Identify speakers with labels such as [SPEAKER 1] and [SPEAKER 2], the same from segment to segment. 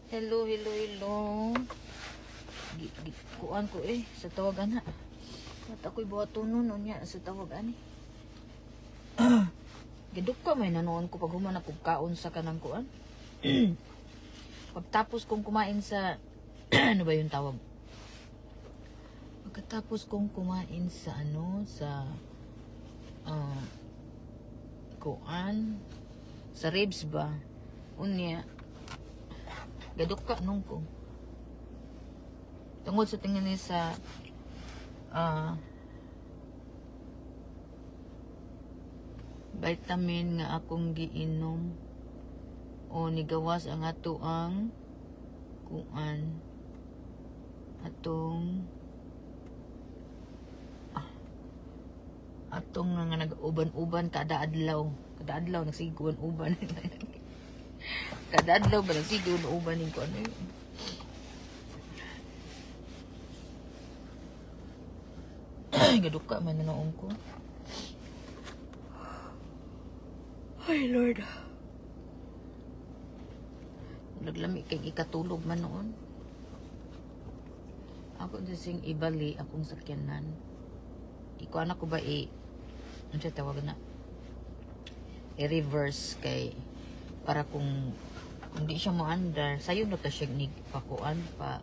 [SPEAKER 1] Hello, hello, hello. Kuan ko sa tawagan na. At ako'y buhatunon niya sa tawagan Giduk ka may nanoon ko pag human akong kaon sa kanang kuan. Pagtapos kong kumain sa ano ba yung tawag? Pagkatapos kong kumain sa kuan sa ribs ba? Unya gaduk ka nung ko. Tungod sa tingin ni sa vitamin nga akong giinom o nigawas ang ato ang kuan atong nga nag-uban-uban kada adlaw nagsiguan-uban kada adlaw ba nagsiguan-uban ning ko ano yun. Gaduka man nanoon ko. Ay Lord, naglami kay ikatulog man noon. Ako dising ibali akong sakyanan. Ikuan ako ba ano siya tawag na? I-reverse kay para kung di siya mo under, sayo na ka siya pakuan pa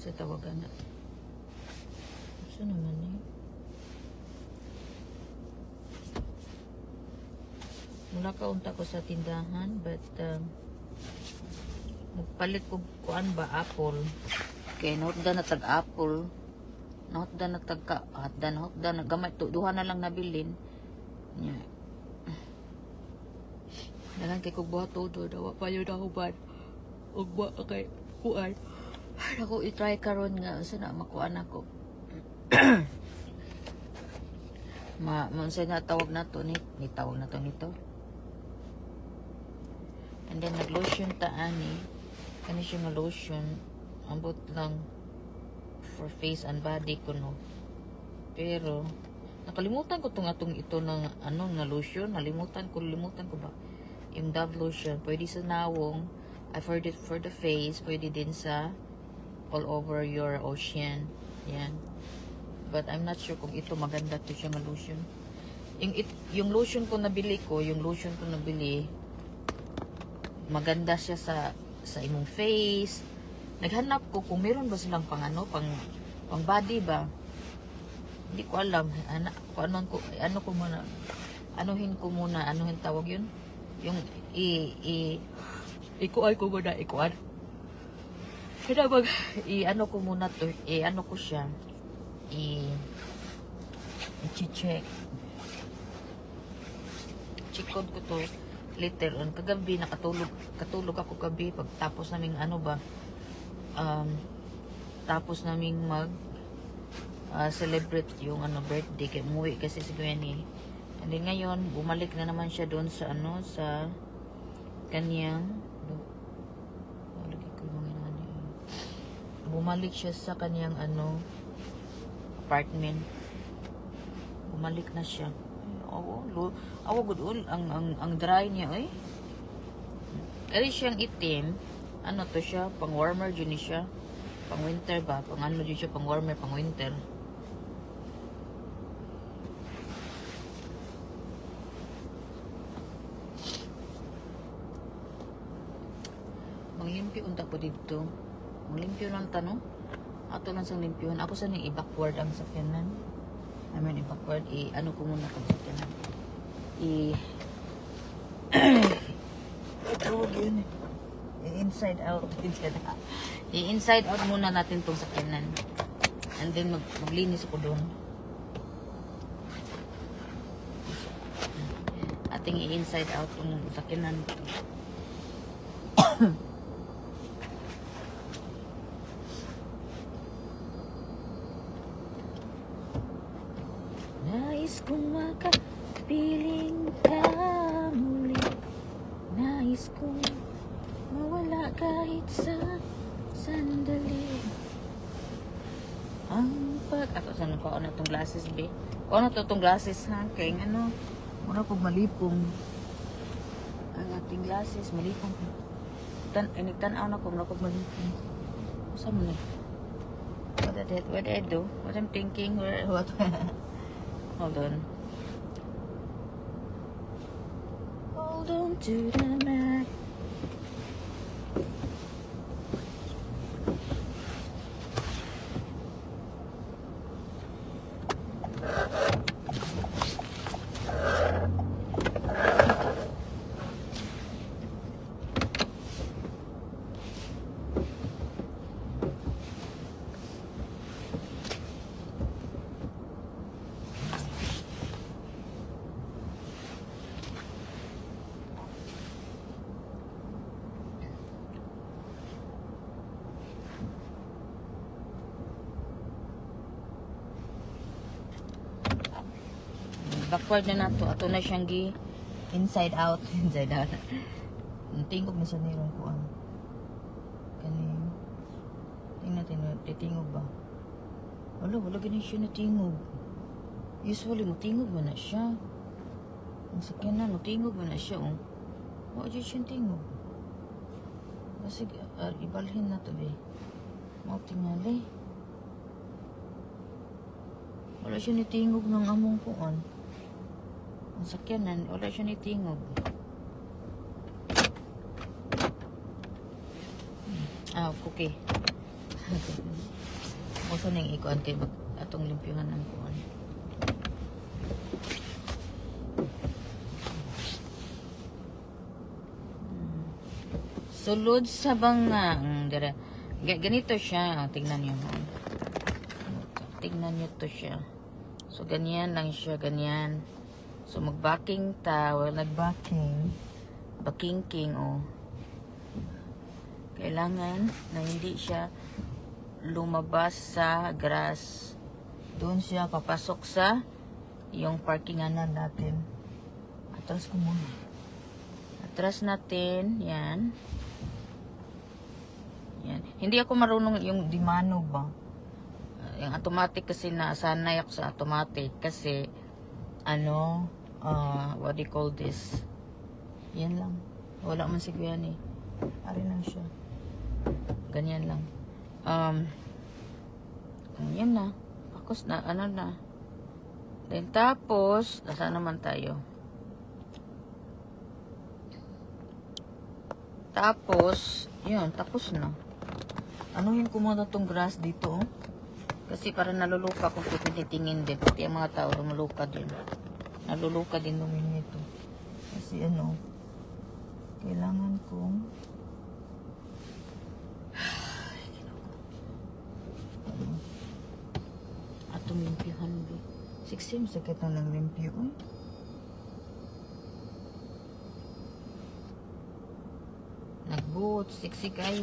[SPEAKER 1] sa tawagan na. Gusto naman Mula kaunta ko sa tindahan but magpalit ko kuan ba apple kay nahutdan na tag apple nahutdan na tag hotdan na gamay to duha na lang nabilin nya dalan kay kog buhat todo dawa pa yun ako ba og ba kay kuan ako i-try karon nga sana makuan ako sa tawag na to tawag na to nito. And then nag-lotion ta ani. Kani siya nga lotion. Ambot lang for face and body ko no. Pero nakalimutan ko tong atong ito ng nga lotion. Limutan ko ba? Yung Dove lotion. Pwede sa nawong. I for the face. Pwede din sa all over your ocean. Yan. But I'm not sure kung ito maganda to siya nga lotion. Yung lotion ko nabili maganda siya sa imong face. Naghanap ko kung meron ba silang pang body ba. Hindi ko alam. Anuhin tawag yun. Yung ikuan ko muna, ikuan. Kaya mag ano ko muna to, ano ko siya. I-check. Chikod ko to. Later on, kagabi katulog ako gabi pagtapos naming tapos naming mag celebrate yung birthday kay umuwi kasi si Gwenny. And then ngayon bumalik na naman siya doon sa sa kanyang bumalik siya sa kanyang apartment. Bumalik na siya. Good ang dry niya siyang itim. Ano to siya? Pang warmer dyan siya. Pang winter ba? Pang ano dyan siya? Pang warmer, pang winter. Manglimpyo unta po dito. Manglimpyo lang tanong. Ato lang sang limpyuhan. Ako sa nang i-backward ang sakyanan. I-backward. Ano ko muna kang sakyanan. Tawag yun i-inside out. I-inside out muna natin tong sakyanan. And then maglinis ako doon. Ating i-inside out tong sakyanan. Nais kong makapiling ka muli. Nais kong mawala kahit sa sandali. Ako saan ko na itong glasses, be? O na itong glasses, ha? Kaya muna pag malipong ang ating glasses, malipong. Inigtan-aw na ko, nakog malipin. Saan mo na? What did I do? What I'm thinking? What? Hold on. Hold on to the map. Backward na nato. Ato na siyang gi inside out. Inside out. Tingog na siya nirong kuan. Kanin. Tingnan. Titingog ba? Wala ganyan siya natingog. Usually, matingog ba na siya? Ang sakyan na, matingog ba na siya? Wala dyan siyang tingog. Kasi, ibalhin na to, be. Mautingali. Wala siya nitingog ng among kuan. Ang sakyanan, wala siya nitingog. Okay. Masa nang ikuan kay atong limpyuhan ng kuan. Sulod sa bangang. Ganito siya. Tingnan niyo. Tingnan niyo to siya. So, ganyan lang siya. Ganyan. So, mag-backing ta. Well, nag-backing. Backing, Kailangan na hindi siya lumabas sa grass. Doon siya papasok sa yung parkinganan natin. Atras ko muna. Atras natin. Yan. Yan. Hindi ako marunong yung dimano ba? Yung automatic kasi nasanay ako sa automatic kasi what do you call this? Yan lang. Wala man si Kuya ni. Ari lang siya. Ganyan lang. Yan na. Pakos na, na. Then tapos, saan naman tayo? Tapos, yun, tapos na. Anuhin ko muna tong grass dito, Kasi para naluluka kung tinitingin din. Pati ang mga tao lumuluka din. Naluluka din lumin nito. Kasi kailangan kong atong limpyuhan ba. 6 sakit na ng limpyo. Nagbuot, siksi kayo.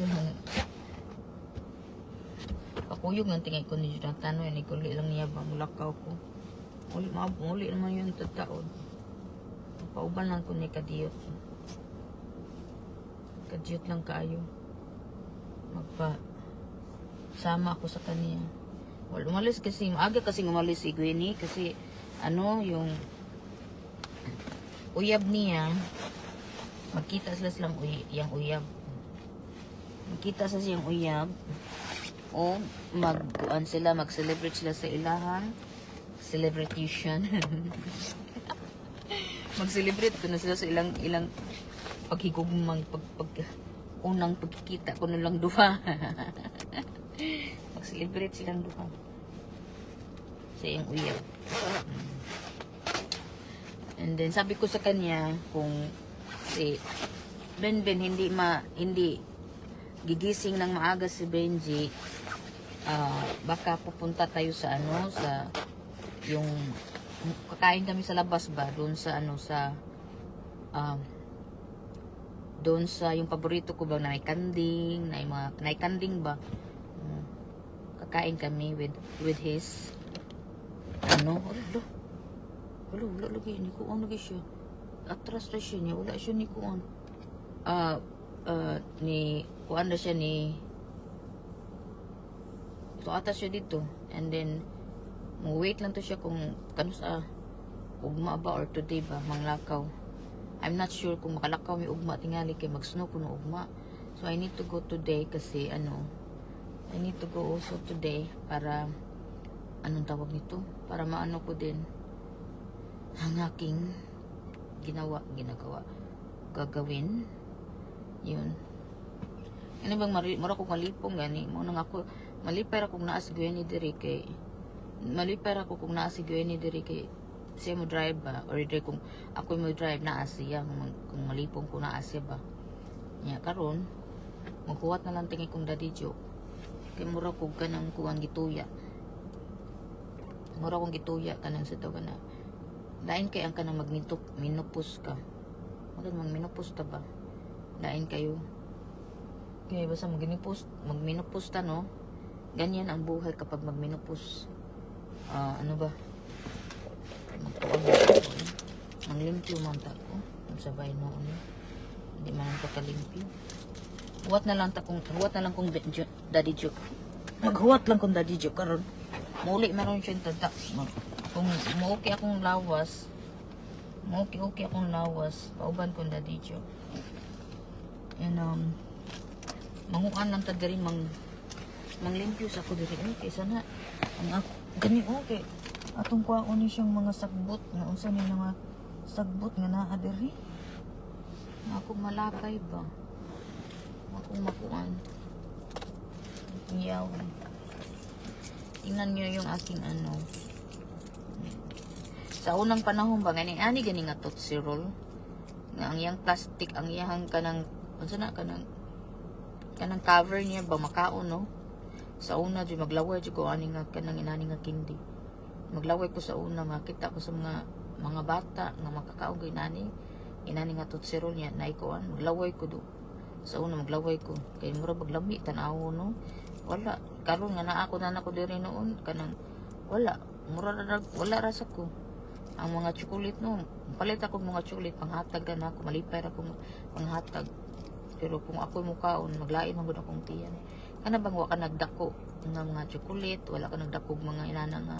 [SPEAKER 1] Pakuyog ng tingay ko ni Jonathan. Yan, ikuli lang niya ba. Mulakaw ko. Uli naman yung tataon. Pauban lang ko ni kadiyot. Kadiyot lang kayo. Sama ako sa kanya. Umalis kasi, maaga kasi umalis si Gwenny. Kasi, yung uyab niya, magkita sila silang yung uyab. Magkita sa siyang uyab. O mag-celebrate sila sa ilahang celebration. Mag-celebrate ko na sila sa ilang paghigugmang unang pagkikita ko nilang duha. Mag-celebrate silang duha sa iyang uyab. And then sabi ko sa kanya kung si Benben hindi gigising ng maaga si Benji, baka pupunta tayo sa yung kakain kami sa labas ba doon sa doon sa yung paborito ko ba na may kanding, na kanding ba, kakain kami with his wala lagi ni ko lagi siya atras na siya niya, wala siya ni kuan ni kuan na siya ni so atas siya dito, and then wait lang to siya kung kanus ugma ba or today ba manglakaw. I'm not sure kung makalakaw may ugma tingali kay mag-snow kuno ugma. So I need to go today kasi I need to go also today para anong tawag nito? Para maano ko din ang aking ginagawa gagawin. Yun. Ano bang mara ko malipong gani mo nang ako malipay ako kung naa si Gwenny diri kay malipay ako kung naa si Gwenny diri kay siya mo drive ba or diri kung ako mo drive naa siya kung malipong ko naa siya ba nya karon magkuwat na lang tingi kong daddy joke kay mura ko kanang kuwang gituya mura kong gituya kanang sa taga na lain kay ang kanang minupos ka magminupos ta ba lain kayo kaya basta magminupos ta no ganyan ang buhay kapag magminupos ano ba ang limpyo man ta ko sabay no hindi man ang pagkalimpyo huwat na lang kung daddy joke maghuwat lang kung daddy joke karon muli meron siya tatak kung okay akong lawas pauban kong daddy joke and manguan lang ta diri manglimpyo sa ko diri kaysa na ang gani okay atong kuhaon ni siyang mga sagbot nga unsa ni mga sagbot nga naa diri ako malakay ba ako makuan yaw tingnan niyo yung aking sa unang panahon ba gani nga Tootsie Roll nga ang iyang plastic ang iyang kanang unsa na kanang cover niya ba makaon no sa una di maglaway di ko ani nga kanang inani nga kindi maglaway ko sa una makita ko sa mga bata nga makakaon inani nga Tootsie Roll niya naikuan maglaway ko do sa una maglaway ko kay mura maglami tan-aw no wala karon nga naa ko na nako diri noon kanang wala rasa ko ang mga chocolate no palit ako mga chocolate panghatag na ako malipay ra ko panghatag pero kung ako mukaon maglain man gud akong tiyan kana bang wa ka nagdako nga mga chocolate wala ka nagdakog mga inana nga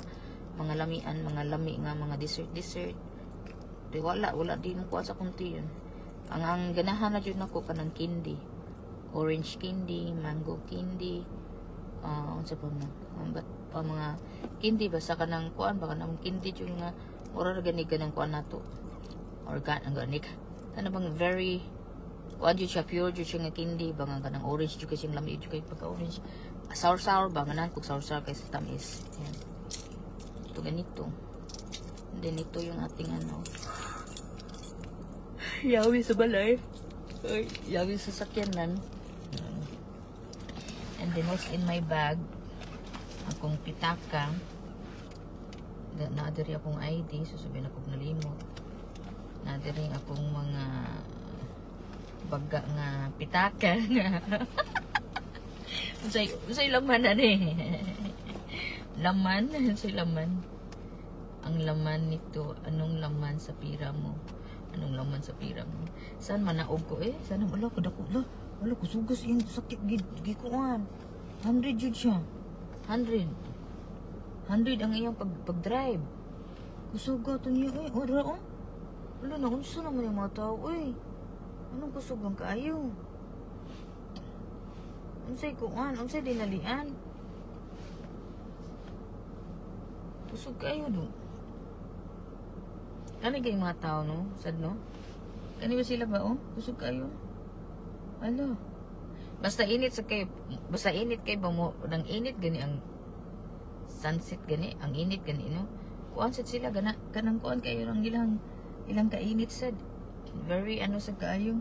[SPEAKER 1] mga lamian mga lami nga mga dessert di wala din ko sa akong tiyan ang ganahan na jud nako kanang candy orange candy mango candy unsa pa mga candy basta kanang kuan baka nang candy jud nga ora gani ganang kuan nato organic kana bang very kuan jud siya pure jud siya nga candy bang kanang orange jud kasi lami jud kay pagka orange sour ba nga kung sour kay sa tamis yan ito ganito and then ito yung ating yawi sa balay yawi sa sakyanan and then what's in my bag akong pitaka naadiri akong ID sasabihin akong nalimot naadiri akong mga baga nga pitaka nga usay laman laman ang laman nito anong laman sa pira mo saan manaog ko sana wala ko dako wala ko sugas yung sakit gikuan 100 jud siya 100 ang iyang pag-drive kusuga to niya ora wala na unsa naman yung mga tao anong kusugang kaayo unsay dinalian kusog kayo do kani kay mga tao no sad no kani ba sila ba kusog kayo ala basta init kay ba mo nang init gani ang sunset gani ang init gani no kuan sad sila kanang kuan kayo lang ilang kainit sad very sa kaayo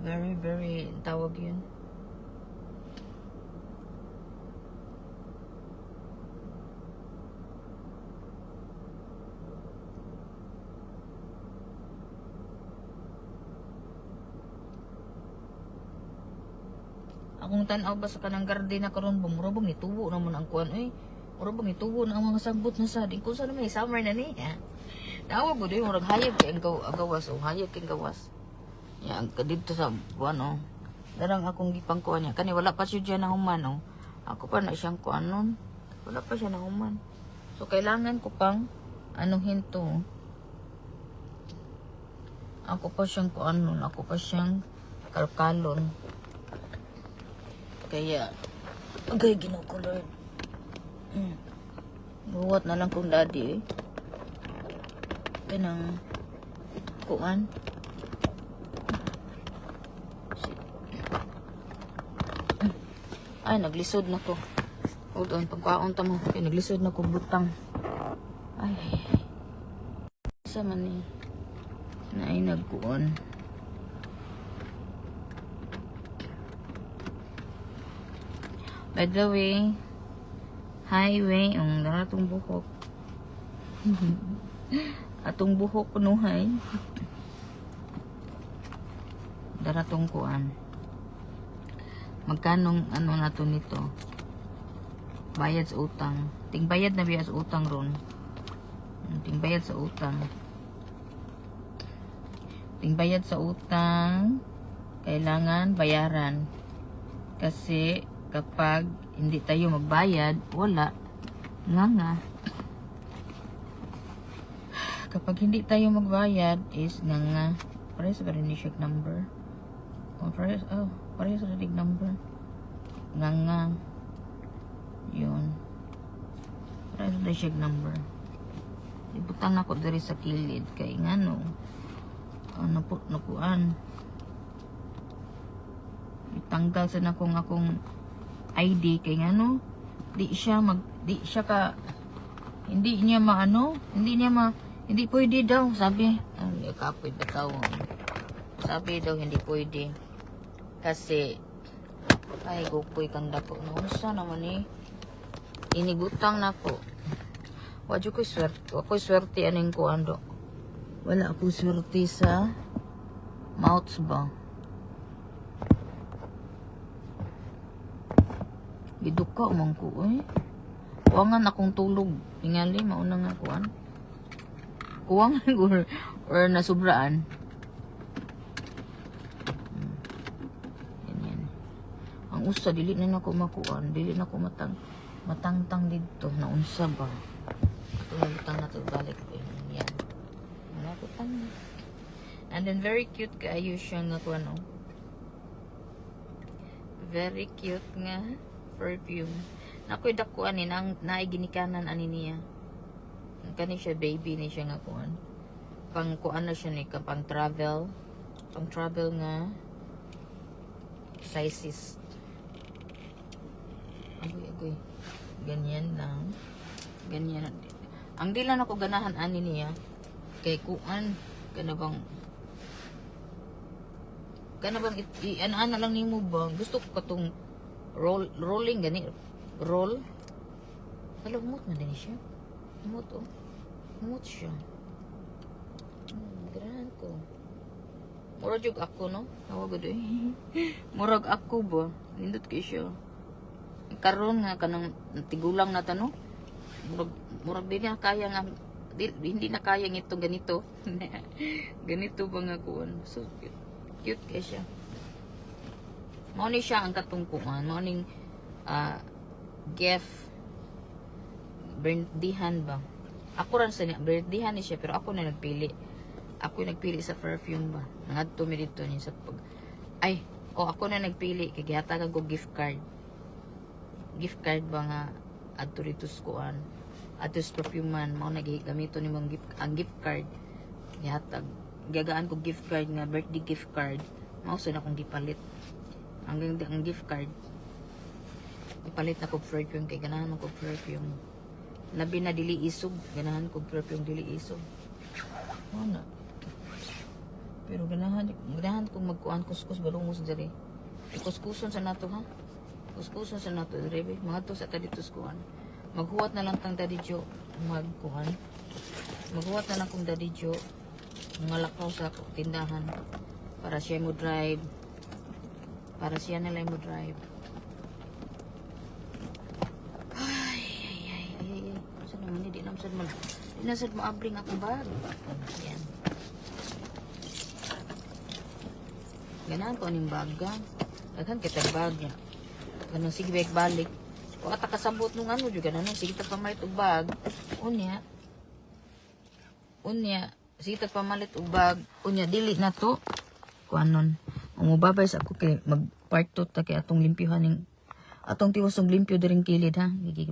[SPEAKER 1] very tawag yun akong tan-aw ba sa kanang garden na karon bumurabog ni tubo naman ang kuan murabog ni tubo na ang mga sagbot na sa din kung saan may summer na ni tawag ko din murag hayag kay ang gawas hayag kay gawas ang dito sa buwan darang akong gipang kuan niya kani wala pa siya na human ako pa na siyang kuan nun wala pa siya na human so kailangan ko pang anuhin to ako pa siyang kuan nun ako pa siyang kalkalon Kaya, agay Ginoo ko Lord. Buhat na lang kong daddy eh. Kanang kuan. Ay, naglisod na ko. Hold on, pagkaon ta mo. Kaya naglisod na ko butang. Ay. Sa man eh. Na ay nagkuon. By the way, highway, ang daratong buhok. Atong buhok kunuhay. Daratong kuan. Magkanong ano na to nito? Bayad sa utang. Tingbayad na biya sa utang ron. Tingbayad sa utang. Tingbayad sa utang. Kailangan bayaran. Kasi kapag hindi tayo magbayad, wala. Nga. Kapag hindi tayo magbayad is nga. Parehas ba rin yung number? Parehas sa dig number. Nga. Yun. Parehas sa dig number. Ibutang ako dari sa kilid. Kaya nga no. Nakuan. Itanggal sa akong ID kay nga no. Hindi pwede daw, sabi. Ay, kapoy na tao. Sabi daw, hindi pwede. Kasi, ay, gupoy kang dako. Nausa naman eh. Inigutang na ko. Wadyo ko swerte. Ako'y swerte aning ko, ando. Wala ako swerte sa mouths ba. Giduka umang ko eh. Kuwangan akong tulog. Tingali, mauna nga kuwan. Kuwangan or nasubraan. Yan. Ang usa, dili na ako makuan. Dili na ako matangtang dito. Naunsa ba? Ito nabutang na ito. Balik ko yun. Yan. Nabutang na. And then very cute kaayo siya nga kuwan o. Very cute nga perfume. Nakoy dakuan ni nang naiginikanan ani niya. Kani siya baby ni siya nga kuan. Pang kuan na siya ni pang travel. Pang travel nga sizes. Agoy. Ganyan lang. Ganyan. Ang dila na ko ganahan ani niya. Kay kuan kana bang ana lang nimo ba? Gusto ko katong rolling gani. Roll. Kalumot na din siya. Umot oh. Umot siya. Ganahan ko. Murag jug ako no? Nawagod eh. Murag ako ba? Nindot kay siya. Karon nga kanang tigulang na ta no? Murag di na kaya nga hindi na kaya ngito ganito. Ganito ba nga kuan? So cute. Cute kay siya. Mao ni siya ang katungkuan. Mao ning gift birthdayan ba? Ako ran sa birthdayan ni siya pero ako na nagpili. Ako nagpili sa perfume ba. Nangadto mi dito ni sa pag ako na nagpili kay gihatagan ko gift card. Gift card ba nga adto dito sa kuan. Adto sa perfume man mao nagigamito ni mong gift card. Gihatag gagaan ko gift card nga birthday gift card. Mao sa akong gipalit. Ang gift card ipalit na ko perfume kay ganahan ko perfume. Labi na dili isog, ganahan ko perfume dili isog. Ano? Pero ganahan ko magkuan kuskus balungos diri. Kuskuson sa nato ha. Kuskuson sa nato diri mga to sa kadito kuan. Maghuwat na lang tang Daddy Joe magkuan. Maghuwat na lang kong Daddy Joe mga lakaw sa tindahan para siya mo drive. Para siya na lang mo drive. Di nasad mo abring akong bag. Yan. Ganahan ko aning baga. Daghan kita baga. Ganun sige balik. O ata kasabot nung ano juga na sige ta pamalit og bag. Unya. Sige ta pamalit og bag. Unya dili na to. Kuanon. Umubabay sa ako kay mag part 2 ta kay atong limpyuhan ning atong tiwas og limpyo diring kilid ha. Gigi